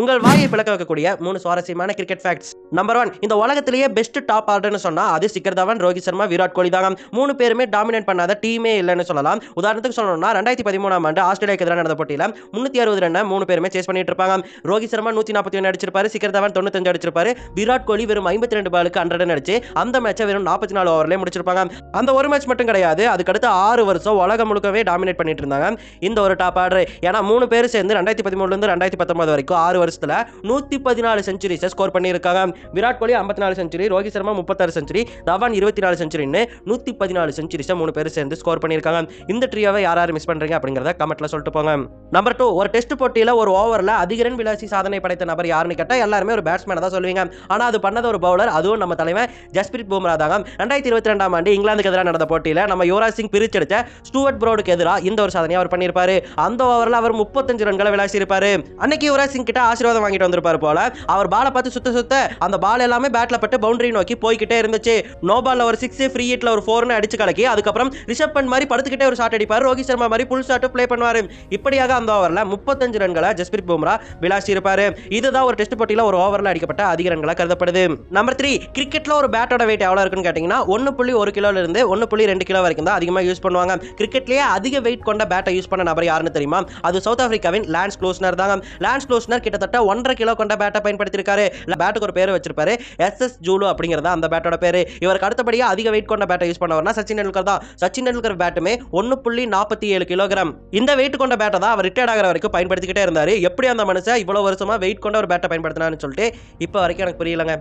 உங்கள் வாயை பிளக்க வைக்கக்கூடிய 3 சுவாரஸ்யமான கிரிக்கெட் ஃபேக்ட்ஸ். நம்பர் 1, இந்த உலகத்திலேயே பெஸ்ட் டாப் ஆர்டர்னு சொன்னா அது சிக்கர் தவான், ரோஹித் சர்மா, விராட் கோலி தாங்க. 3 பேருமே டாமினேட் பண்ணாத டீமே இல்லைன்னு சொல்லலாம். உதாரணத்துக்கு சொல்லணும்னா 2013ஆம் ஆண்டு ஆஸ்திரேலியாவுக்கு எதிராக நடந்த போட்டியில 360 ரன்னை 3 பேருமே சேஸ் பண்ணிட்டு இருப்பாங்க. ரோஹித் சர்மா 141 அடிச்சிருப்பாரு, சிக்கர் தவான் 95 அடிச்சிருப்பாரு, விராட் கோலி வெறும் 52 பாலுக்கு 100 ரன் அடிச்சு அந்த மேட்சை வெறும் 44 ஓவர்லயே முடிச்சிருப்பாங்க. அந்த ஒரு மேட்ச் மட்டும் கிடையாது, அதுக்கடுத்து 6 வருஷம் உலகம் முழுக்கவே டாமினேட் பண்ணிட்டு இருந்தாங்க இந்த ஒரு டாப் ஆர்டர். ஏன்னா 3 பேர் சேர்ந்து 2013 இருந்து 2019 வரைக்கும் 6 வருஷத்துல 114 செஞ்சுரிஸ் ஸ்கோர் பண்ணியிருக்காங்க. Virat Kohli 54 century, Rohit Sharma 36 century, Dhawan 24 செஞ்சுரின்னு 114 centuries 3 பேர் சேர்ந்து ஸ்கோர் பண்ணியிருக்காங்க. இந்த ட்ரீயாவை யார் மிஸ் பண்றீங்க அப்படிங்கறத கமெண்ட்ல சொல்லிட்டு போங்க. நம்பர் 2, ஒரு டெஸ்ட் போட்டியில ஒரு ஓவர்ல அதிக ரன் விளாசி சாதனை படைத்த நபர் யாருன்னு கேட்டா எல்லாருமே ஒரு பேட்ஸ்மேன் தான் சொல்லுவீங்க. ஆனா அது பண்ணது ஒரு பவுலர், அதுவும் நம்ம தலைவன் ஜஸ்பிரித் பும்ரா தாங்க. 2022ஆம் ஆண்டு இங்கிலாந்துக்கு எதிராக நடந்த போட்டியில நம்ம யுவராஜ் சிங் பிரிச்செடுத்த ஸ்டூவர்ட் ப்ரோடுக்கு எதிராக இந்த ஒரு சாதனையை அவர் பண்ணியிருப்பாரு. அந்த ஓவர்ல அவர் 35 ரன்களை விளாசி இருப்பாரு. அன்னைக்கு யுவராஜ் சிங் கிட்ட ஆசீர்வாதம் வாங்கிட்டு வந்திருப்பாரு போல. அவர் பாலை பார்த்து சுத்த அந்த பால் எல்லாமே பேட்ல பட்டு பவுண்டரி நோக்கி போய்கிட்டே இருந்துச்சு. நோ பால்ல ஒரு 6, ஃப்ரீ ஹிட்ல ஒரு 4ன்னு அடிச்சு கலக்கி அதுக்கப்புறம் ரிஷப் பண்ட் மாதிரி படுத்துக்கிட்டே ஒரு ஷாட் அடிப்பாரு, ரோஹித் சர்மா மாதிரி புல் ஷாட் ப்ளே பண்ணுவாரு. இப்படியாக அந்த ஓவர்ல 35 ரன்களை ஜஸ்பிரித் பும்ரா விளாசி இருப்பாரு. இதுதான் ஒரு டெஸ்ட் போட்டியில ஒரு ஓவர்ல அடிக்கப்பட்ட அதிக ரன்களா கருதப்படுது. நம்பர் 3, கிரிக்கெட்ல ஒரு பேட்டோட வெயிட் எவ்வளவு இருக்குன்னு கேட்டீங்கன்னா 1.1 கிலோல இருந்து 1.2 கிலோ வரைக்கும் தான் அதிகமா யூஸ் பண்ணுவாங்க. கிரிக்கெட்லயே அதிக வெயிட் கொண்ட பேட்டை யூஸ் பண்ண நபர் யாருன்னு தெரியுமா? அது சவுத் ஆப்பிரிக்காவின் லான்ஸ் க்ளோஸ்னர் தாங்க. லான்ஸ் க்ளோஸ்னர் கிட்டத்தட்ட 1.5 கிலோ கொண்ட பேட்டை பயன்படுத்தியிருக்காரு. பேட்டுக்கு ஒரு பேர் வச்சிருப்பாரு, SS ஜூலோ அப்படிங்கறத அந்த பேட்டோட பேரு. இவருக்கு அடுத்தபடியா அதிக வெயிட் கொண்ட பேட்டை யூஸ் பண்ணவர்னா சச்சின் டெண்டுல்கர் தான். சச்சின் டெண்டுல்கர் பேட்டுமே 1.47 கிலோகிராம். இந்த வெயிட் கொண்ட பேட்டை தான் அவர் ரிட்டையர்ட் ஆகிற வரைக்கும் பயன்படுத்திக்கிட்டே இருந்தாரு. எப்படி அந்த மனுஷன் இவ்வளவு வருஷமா வெயிட் கொண்ட ஒரு பேட்டை பயன்படுத்தினான்னு சொல்லிட்டு இப்ப வரைக்கும் எனக்கு புரியலங்க.